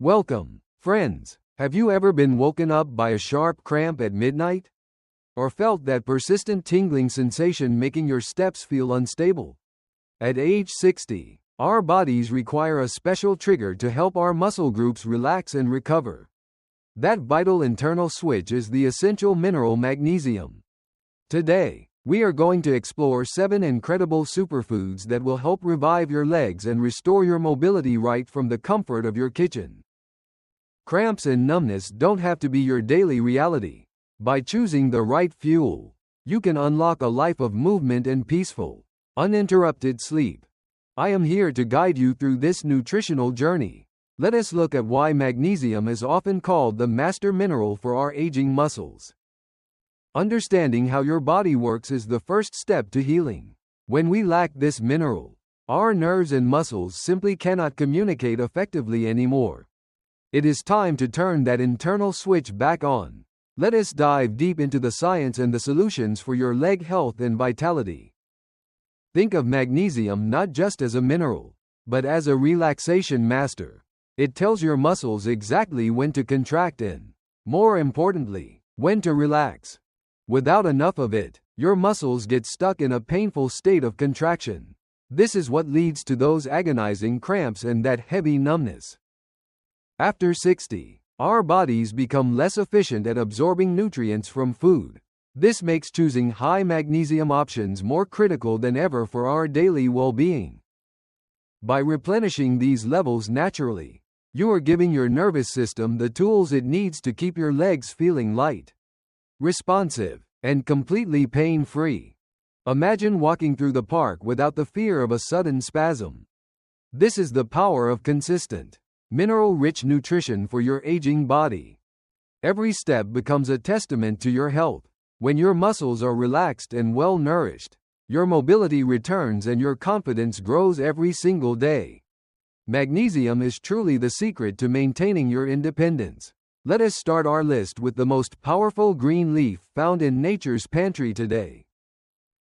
Welcome, friends. Have you ever been woken up by a sharp cramp at midnight? Or felt that persistent tingling sensation making your steps feel unstable? At age 60, our bodies require a special trigger to help our muscle groups relax and recover. That vital internal switch is the essential mineral magnesium. Today, we are going to explore 7 incredible superfoods that will help revive your legs and restore your mobility right from the comfort of your kitchen. Cramps and numbness don't have to be your daily reality. By choosing the right fuel, you can unlock a life of movement and peaceful, uninterrupted sleep. I am here to guide you through this nutritional journey. Let us look at why magnesium is often called the master mineral for our aging muscles. Understanding how your body works is the first step to healing. When we lack this mineral, our nerves and muscles simply cannot communicate effectively anymore. It is time to turn that internal switch back on. Let us dive deep into the science and the solutions for your leg health and vitality. Think of magnesium not just as a mineral, but as a relaxation master. It tells your muscles exactly when to contract and, more importantly, when to relax. Without enough of it, your muscles get stuck in a painful state of contraction. This is what leads to those agonizing cramps and that heavy numbness. After 60, our bodies become less efficient at absorbing nutrients from food. This makes choosing high magnesium options more critical than ever for our daily well-being. By replenishing these levels naturally, you are giving your nervous system the tools it needs to keep your legs feeling light, responsive, and completely pain-free. Imagine walking through the park without the fear of a sudden spasm. This is the power of consistent, mineral-rich nutrition for your aging body. Every step becomes a testament to your health. When your muscles are relaxed and well-nourished, your mobility returns and your confidence grows every single day. Magnesium is truly the secret to maintaining your independence. Let us start our list with the most powerful green leaf found in nature's pantry today.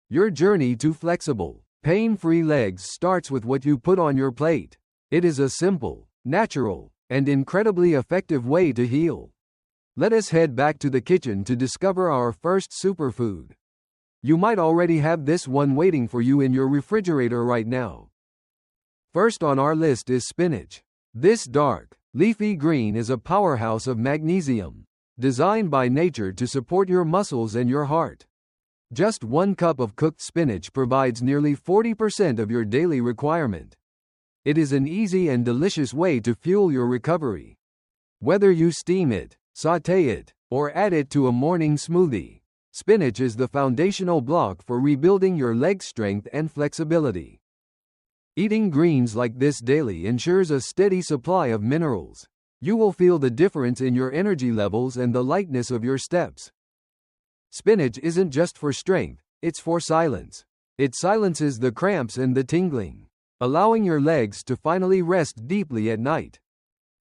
Your journey to flexible, pain-free legs starts with what you put on your plate. It is a simple, natural, and incredibly effective way to heal. Let us head back to the kitchen to discover our first superfood. You might already have this one waiting for you in your refrigerator right now. First on our list is spinach. This dark, leafy green is a powerhouse of magnesium, designed by nature to support your muscles and your heart. Just 1 cup of cooked spinach provides nearly 40% of your daily requirement. It is an easy and delicious way to fuel your recovery. Whether you steam it, sauté it, or add it to a morning smoothie, spinach is the foundational block for rebuilding your leg strength and flexibility. Eating greens like this daily ensures a steady supply of minerals. You will feel the difference in your energy levels and the lightness of your steps. Spinach isn't just for strength, it's for silence. It silences the cramps and the tingling, allowing your legs to finally rest deeply at night.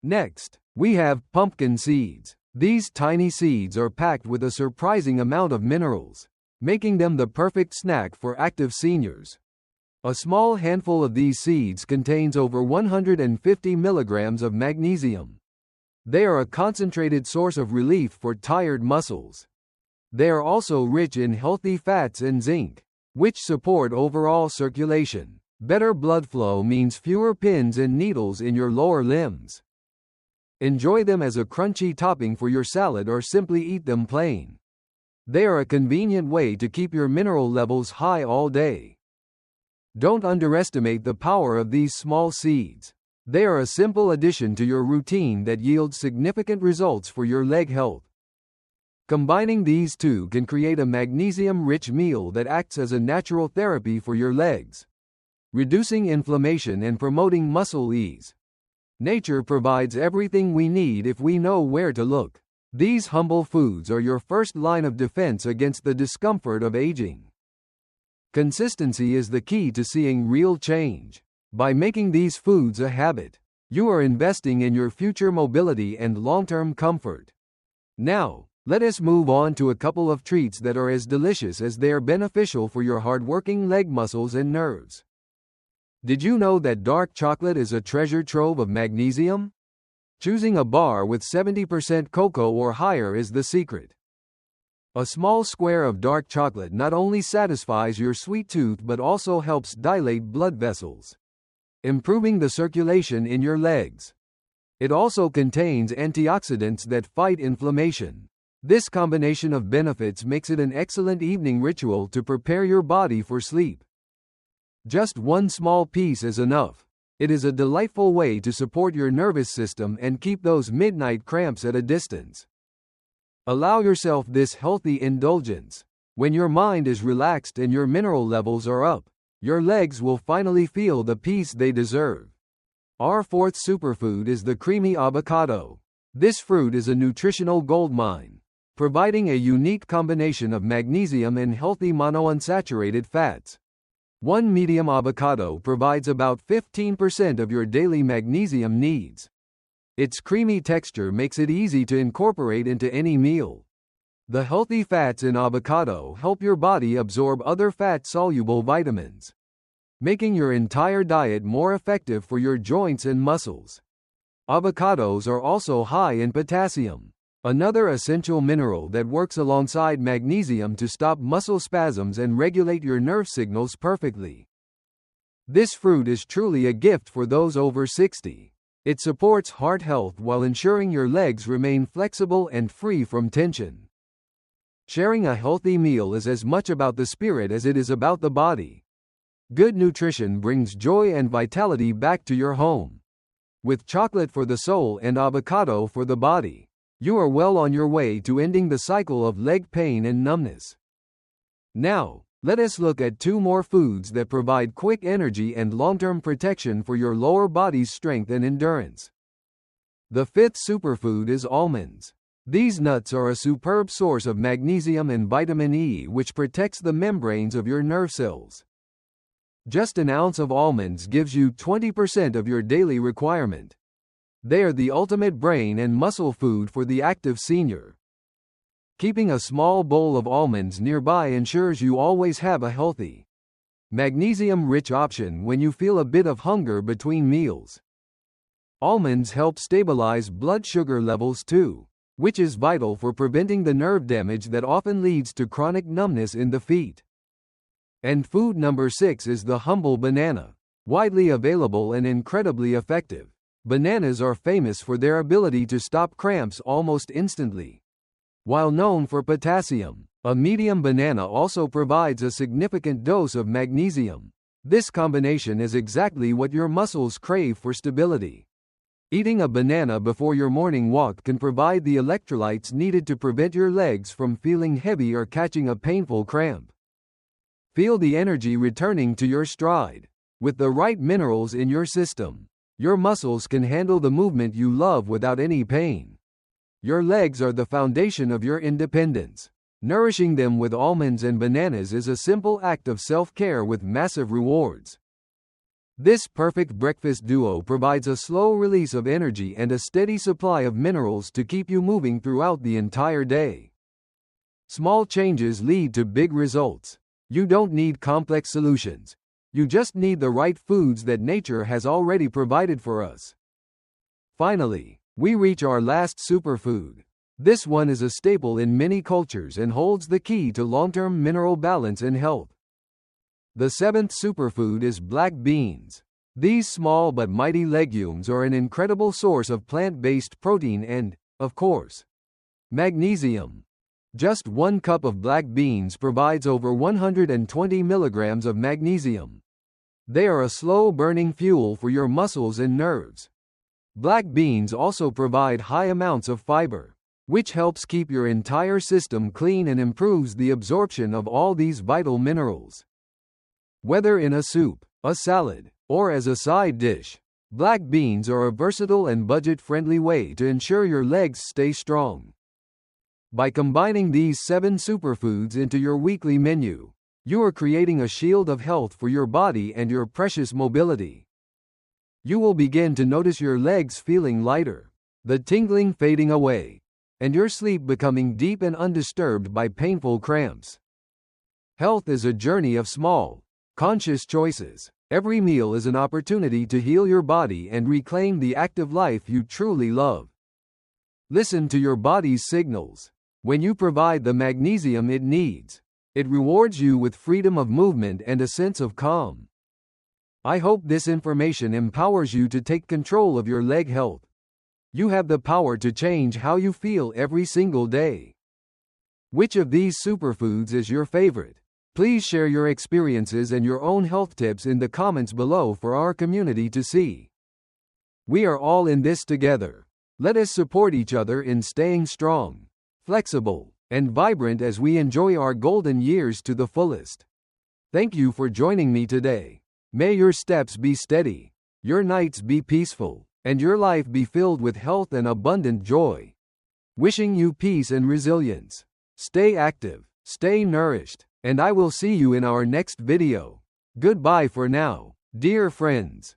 Next, we have pumpkin seeds. These tiny seeds are packed with a surprising amount of minerals, making them the perfect snack for active seniors. A small handful of these seeds contains over 150 milligrams of magnesium. They are a concentrated source of relief for tired muscles. They are also rich in healthy fats and zinc, which support overall circulation. Better blood flow means fewer pins and needles in your lower limbs. Enjoy them as a crunchy topping for your salad or simply eat them plain. They are a convenient way to keep your mineral levels high all day. Don't underestimate the power of these small seeds. They are a simple addition to your routine that yields significant results for your leg health. Combining these two can create a magnesium-rich meal that acts as a natural therapy for your legs, reducing inflammation and promoting muscle ease. Nature provides everything we need if we know where to look. These humble foods are your first line of defense against the discomfort of aging. Consistency is the key to seeing real change. By making these foods a habit, you are investing in your future mobility and long-term comfort. Now, let us move on to a couple of treats that are as delicious as they are beneficial for your hard-working leg muscles and nerves. Did you know that dark chocolate is a treasure trove of magnesium? Choosing a bar with 70% cocoa or higher is the secret. A small square of dark chocolate not only satisfies your sweet tooth but also helps dilate blood vessels, improving the circulation in your legs. It also contains antioxidants that fight inflammation. This combination of benefits makes it an excellent evening ritual to prepare your body for sleep. Just one small piece is enough. It is a delightful way to support your nervous system and keep those midnight cramps at a distance. Allow yourself this healthy indulgence. When your mind is relaxed and your mineral levels are up, your legs will finally feel the peace they deserve. Our fourth superfood is the creamy avocado. This fruit is a nutritional goldmine, providing a unique combination of magnesium and healthy monounsaturated fats. One medium avocado provides about 15% of your daily magnesium needs. Its creamy texture makes it easy to incorporate into any meal. The healthy fats in avocado help your body absorb other fat-soluble vitamins, making your entire diet more effective for your joints and muscles. Avocados are also high in potassium, another essential mineral that works alongside magnesium to stop muscle spasms and regulate your nerve signals perfectly. This fruit is truly a gift for those over 60. It supports heart health while ensuring your legs remain flexible and free from tension. Sharing a healthy meal is as much about the spirit as it is about the body. Good nutrition brings joy and vitality back to your home. With chocolate for the soul and avocado for the body, you are well on your way to ending the cycle of leg pain and numbness. Now, let us look at two more foods that provide quick energy and long-term protection for your lower body's strength and endurance. The fifth superfood is almonds. These nuts are a superb source of magnesium and vitamin E, which protects the membranes of your nerve cells. Just an ounce of almonds gives you 20% of your daily requirement. They are the ultimate brain and muscle food for the active senior. Keeping a small bowl of almonds nearby ensures you always have a healthy, magnesium-rich option when you feel a bit of hunger between meals. Almonds help stabilize blood sugar levels too, which is vital for preventing the nerve damage that often leads to chronic numbness in the feet. And food number 6 is the humble banana, widely available and incredibly effective. Bananas are famous for their ability to stop cramps almost instantly. While known for potassium, a medium banana also provides a significant dose of magnesium. This combination is exactly what your muscles crave for stability. Eating a banana before your morning walk can provide the electrolytes needed to prevent your legs from feeling heavy or catching a painful cramp. Feel the energy returning to your stride. With the right minerals in your system, your muscles can handle the movement you love without any pain. Your legs are the foundation of your independence. Nourishing them with almonds and bananas is a simple act of self-care with massive rewards. This perfect breakfast duo provides a slow release of energy and a steady supply of minerals to keep you moving throughout the entire day. Small changes lead to big results. You don't need complex solutions. You just need the right foods that nature has already provided for us. Finally, we reach our last superfood. This one is a staple in many cultures and holds the key to long-term mineral balance and health. The seventh superfood is black beans. These small but mighty legumes are an incredible source of plant-based protein and, of course, magnesium. Just 1 cup of black beans provides over 120 milligrams of magnesium. They are a slow-burning fuel for your muscles and nerves. Black beans also provide high amounts of fiber, which helps keep your entire system clean and improves the absorption of all these vital minerals. Whether in a soup, a salad, or as a side dish, black beans are a versatile and budget-friendly way to ensure your legs stay strong. By combining these 7 superfoods into your weekly menu, you are creating a shield of health for your body and your precious mobility. You will begin to notice your legs feeling lighter, the tingling fading away, and your sleep becoming deep and undisturbed by painful cramps. Health is a journey of small, conscious choices. Every meal is an opportunity to heal your body and reclaim the active life you truly love. Listen to your body's signals. When you provide the magnesium it needs, it rewards you with freedom of movement and a sense of calm. I hope this information empowers you to take control of your leg health. You have the power to change how you feel every single day. Which of these superfoods is your favorite? Please share your experiences and your own health tips in the comments below for our community to see. We are all in this together. Let us support each other in staying strong, flexible, and vibrant as we enjoy our golden years to the fullest. Thank you for joining me today. May your steps be steady, your nights be peaceful, and your life be filled with health and abundant joy. Wishing you peace and resilience. Stay active, stay nourished, and I will see you in our next video. Goodbye for now, dear friends.